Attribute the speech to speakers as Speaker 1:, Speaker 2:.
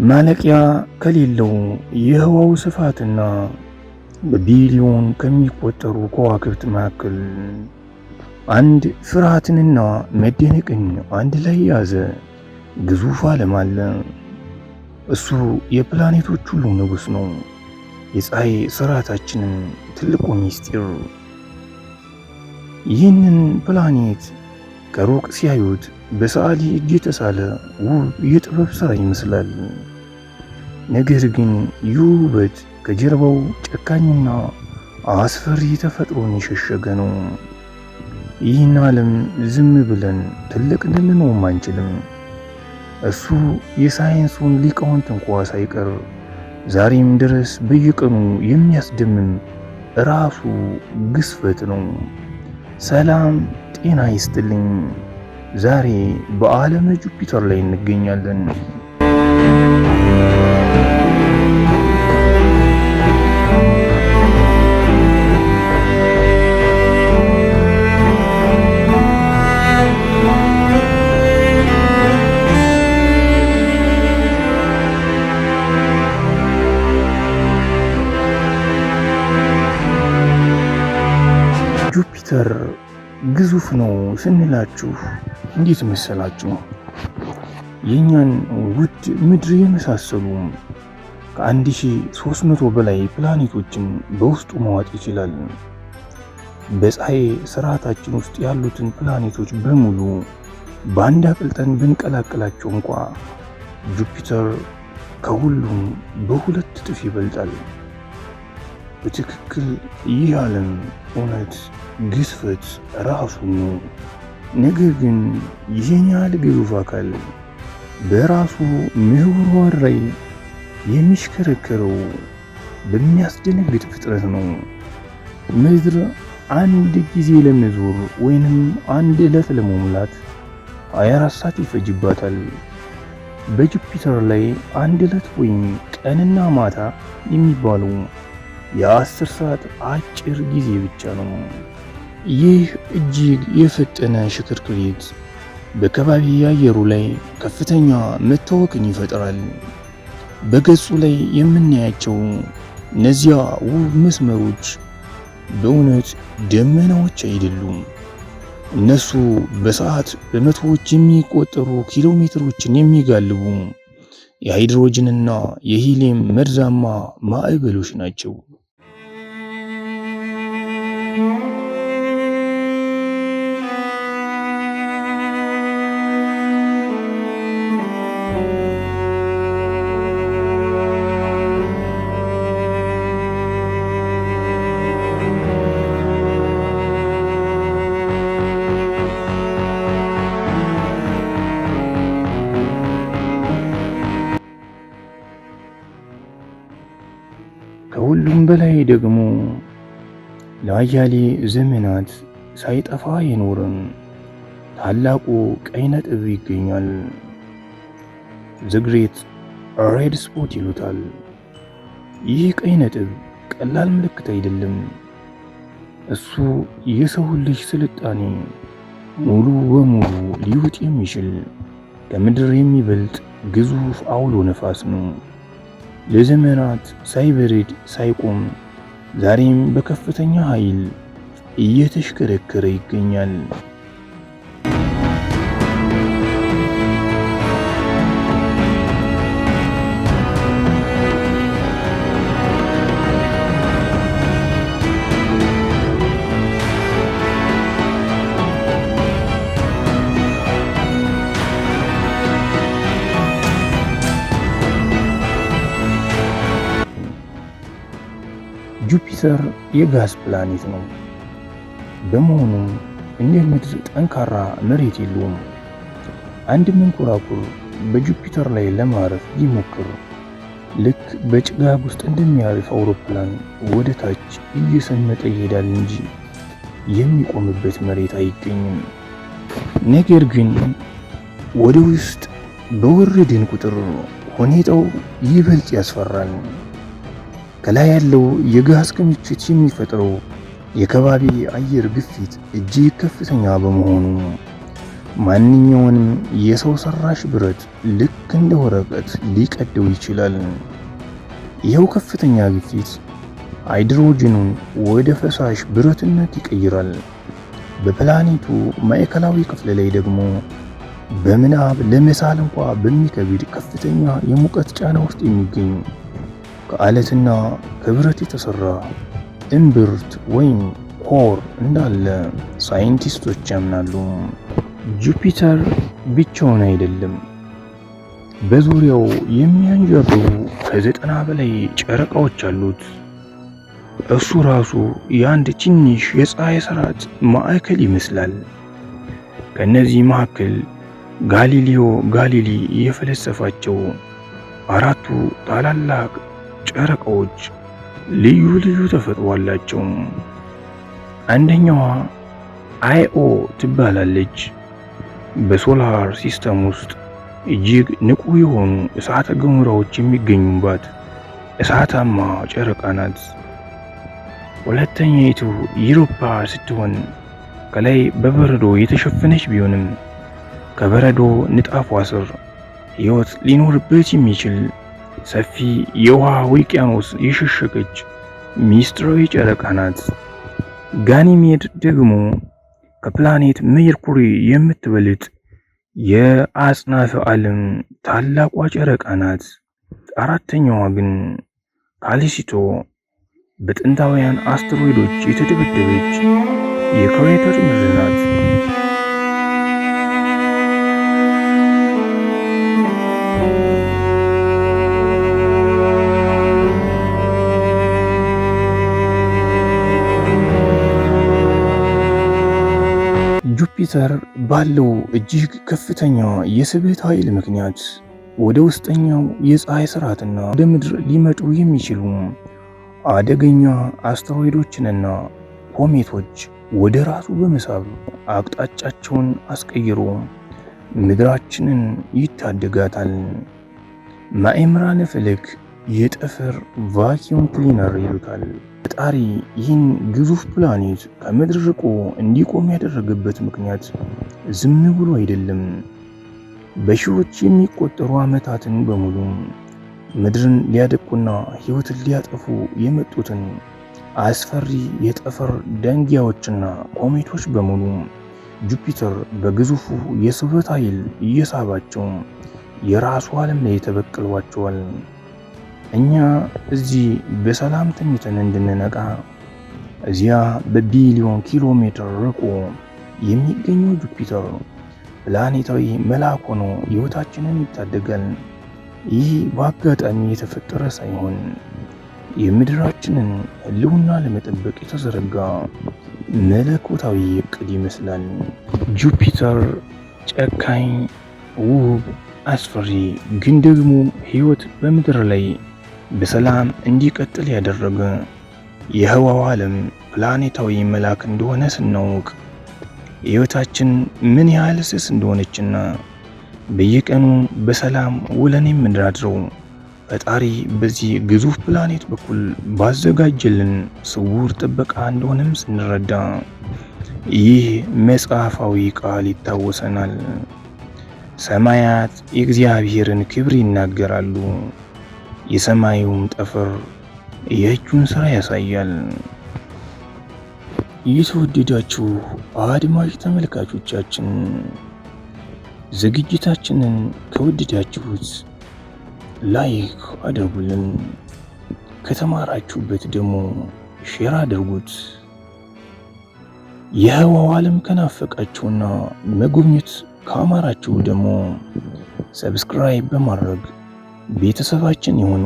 Speaker 1: ማለቂያ ከሌለው የህዋው ስፋትና በቢሊዮን ከሚቆጠሩ ከዋክብት መካከል አንድ ፍርሃትንና መደነቅን አንድ ላይ ያዘ ግዙፍ ዓለም አለ። እሱ የፕላኔቶች ሁሉ ንጉሥ ነው። የፀሐይ ስርዓታችንን ትልቁ ሚስጢር። ይህንን ፕላኔት ከሩቅ ሲያዩት በሰዓሊ እጅ የተሳለ ውብ የጥበብ ሥራ ይመስላል። ነገር ግን ይህ ውበት ከጀርባው ጨካኝና አስፈሪ ተፈጥሮን የሸሸገ ነው። ይህን ዓለም ዝም ብለን ትልቅ ልንለውም አንችልም። እሱ የሳይንሱን ሊቃውንት እንኳ ሳይቀር ዛሬም ድረስ በየቀኑ የሚያስደምም ራሱ ግዝፈት ነው። ሰላም ጤና ይስጥልኝ። ዛሬ በዓለመ ጁፒተር ላይ እንገኛለን። ጁፒተር ግዙፍ ነው ስንላችሁ እንዴት መሰላችሁ? የኛን ውድ ምድር የመሳሰሉ ከ1300 በላይ ፕላኔቶችን በውስጡ መዋጥ ይችላል። በፀሐይ ስርዓታችን ውስጥ ያሉትን ፕላኔቶች በሙሉ በአንድ አቅልጠን ብንቀላቅላቸው እንኳ ጁፒተር ከሁሉም በሁለት እጥፍ ይበልጣል። በትክክል ይህ ዓለም እውነት ግዝፈት ራሱ ነው። ነገር ግን ይህን ያህል ግዙፍ አካል በራሱ ምህዋር ላይ የሚሽከረከረው በሚያስደነግጥ ፍጥረት ነው። ምድር አንድ ጊዜ ለመዞር ወይንም አንድ ዕለት ለመሙላት 24 ሰዓት ይፈጅባታል። በጁፒተር ላይ አንድ ዕለት ወይም ቀንና ማታ የሚባለው የ10 ሰዓት አጭር ጊዜ ብቻ ነው። ይህ እጅግ የፈጠነ ሽክርክሪት በከባቢ አየሩ ላይ ከፍተኛ መታወክን ይፈጥራል። በገጹ ላይ የምናያቸው እነዚያ ውብ መስመሮች በእውነት ደመናዎች አይደሉም። እነሱ በሰዓት በመቶዎች የሚቆጠሩ ኪሎ ሜትሮችን የሚጋልቡ የሃይድሮጅንና የሂሊየም መርዛማ ማዕበሎች ናቸው። ከሁሉም በላይ ደግሞ ለአያሌ ዘመናት ሳይጠፋ የኖረን ታላቁ ቀይ ነጥብ ይገኛል። ዘ ግሬት ሬድ ስፖት ይሉታል። ይህ ቀይ ነጥብ ቀላል ምልክት አይደለም። እሱ የሰው ልጅ ስልጣኔ ሙሉ በሙሉ ሊውጥ የሚችል ከምድር የሚበልጥ ግዙፍ አውሎ ነፋስ ነው። ለዘመናት ሳይበርድ ሳይቆም ዛሬም በከፍተኛ ኃይል እየተሽከረከረ ይገኛል። ጁፒተር የጋዝ ፕላኔት ነው። በመሆኑም እንደ ምድር ጠንካራ መሬት የለውም። አንድ መንኮራኩር በጁፒተር ላይ ለማረፍ ቢሞክር ልክ በጭጋግ ውስጥ እንደሚያርፍ አውሮፕላን ወደ ታች እየሰመጠ ይሄዳል እንጂ የሚቆምበት መሬት አይገኝም። ነገር ግን ወደ ውስጥ በወረድን ቁጥር ሁኔታው ይበልጥ ያስፈራል። ከላይ ያለው የጋዝ ክምችት የሚፈጥረው የከባቢ አየር ግፊት እጅግ ከፍተኛ በመሆኑ ማንኛውንም የሰው ሰራሽ ብረት ልክ እንደ ወረቀት ሊቀደው ይችላል። ይኸው ከፍተኛ ግፊት ሃይድሮጅኑን ወደ ፈሳሽ ብረትነት ይቀይራል። በፕላኔቱ ማዕከላዊ ክፍል ላይ ደግሞ በምናብ ለመሳል እንኳ በሚከብድ ከፍተኛ የሙቀት ጫና ውስጥ የሚገኝ ከአለትና ከብረት የተሰራ እምብርት ወይም ኮር እንዳለ ሳይንቲስቶች ያምናሉ። ጁፒተር ብቻውን አይደለም። በዙሪያው የሚያንዣብቡ ከ90 በላይ ጨረቃዎች አሉት። እሱ ራሱ የአንድ ትንሽ የፀሐይ ስርዓት ማዕከል ይመስላል። ከነዚህ መካከል ጋሊሊዮ ጋሊሊ የፈለሰፋቸው አራቱ ታላላቅ ጨረቃዎች ልዩ ልዩ ተፈጥሮ አላቸው። አንደኛዋ አይኦ ትባላለች። በሶላር ሲስተም ውስጥ እጅግ ንቁ የሆኑ እሳተ ገሞራዎች የሚገኙባት እሳታማ ጨረቃ ናት። ሁለተኛይቱ ዩሮፓ ስትሆን ከላይ በበረዶ የተሸፈነች ቢሆንም ከበረዶ ንጣፏ ስር ሕይወት ሊኖርበት የሚችል ሰፊ የውሃ ውቅያኖስ የሸሸገች ሚስጥራዊ ጨረቃ ናት። ጋኒሜድ ደግሞ ከፕላኔት ሜርኩሪ የምትበልጥ የአጽናፈ ዓለም ታላቋ ጨረቃ ናት። አራተኛዋ ግን ካሊስቶ በጥንታውያን አስትሮይዶች የተደበደበች የክሬተር ምድር ናት። ጁፒተር ባለው እጅግ ከፍተኛ የስበት ኃይል ምክንያት ወደ ውስጠኛው የፀሐይ ስርዓትና ወደ ምድር ሊመጡ የሚችሉ አደገኛ አስትሮይዶችንና ኮሜቶች ወደ ራሱ በመሳብ አቅጣጫቸውን አስቀይሮ ምድራችንን ይታደጋታል። ማእምራነ ፈለክ የጠፈር ቫኪዩም ክሊነር ይሉታል። ፈጣሪ ይህን ግዙፍ ፕላኔት ከምድር ርቆ እንዲቆም ያደረገበት ምክንያት ዝም ብሎ አይደለም። በሺዎች የሚቆጠሩ ዓመታትን በሙሉ ምድርን ሊያደቁና ሕይወትን ሊያጠፉ የመጡትን አስፈሪ የጠፈር ደንጊያዎችና ኮሜቶች በሙሉ ጁፒተር በግዙፉ የስበት ኃይል እየሳባቸው የራሱ ዓለም ላይ ተበቅሏቸዋል። እኛ እዚህ በሰላም ተኝተን እንድንነቃ እዚያ በቢሊዮን ኪሎ ሜትር ርቆ የሚገኘው ጁፒተር ፕላኔታዊ መልአክ ሆኖ ሕይወታችንን ይታደጋል። ይህ በአጋጣሚ የተፈጠረ ሳይሆን የምድራችንን ሕልውና ለመጠበቅ የተዘረጋ መለኮታዊ ዕቅድ ይመስላል። ጁፒተር ጨካኝ፣ ውብ፣ አስፈሪ ግን ደግሞ ሕይወት በምድር ላይ በሰላም እንዲቀጥል ያደረገ የህዋው ዓለም ፕላኔታዊ መልአክ እንደሆነ ስናውቅ ሕይወታችን ምን ያህል ስስ እንደሆነችና በየቀኑ በሰላም ውለን የምንድረው ፈጣሪ በዚህ ግዙፍ ፕላኔት በኩል ባዘጋጀልን ስውር ጥበቃ እንደሆነም ስንረዳ ይህ መጽሐፋዊ ቃል ይታወሰናል። ሰማያት የእግዚአብሔርን ክብር ይናገራሉ፣ የሰማዩም ጠፈር የእጁን ሥራ ያሳያል። የተወደዳችሁ አድማጭ ተመልካቾቻችን ዝግጅታችንን ከወደዳችሁት ላይክ አድርጉልን፣ ከተማራችሁበት ደግሞ ሼር አድርጉት። የህዋው ዓለም ከናፈቃችሁና መጎብኘት ካማራችሁ ደግሞ ሰብስክራይብ በማድረግ ቤተሰባችን ይሁኑ።